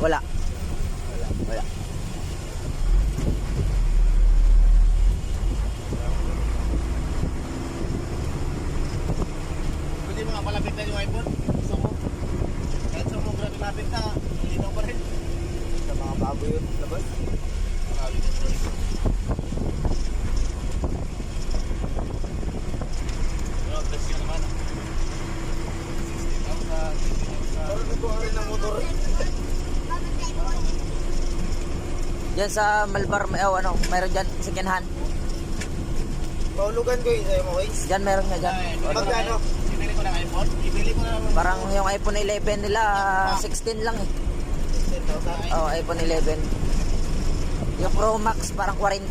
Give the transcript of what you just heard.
Wala. Wala. Pwede mo nga palapit na yung iPhone. Gusto mo? Kahit sa mo grabe lapit na, linaw pa rin. Sa mga bago yun, labas. Marami na ito. Pero best ka naman. 60,000, 60,000. Parang nagkuha rin ng motor. Diyan sa Malbar, mayroon dyan, second hand. Paulugan ko yun sa'yo mo, guys. Diyan, meron nga dyan. Magkano? Ibili ko ng iPhone. Ibili ko na naman. Parang yung iPhone 11 nila, 16 lang eh. 10,000. Oh, iPhone 11. Yung Pro Max, parang 40.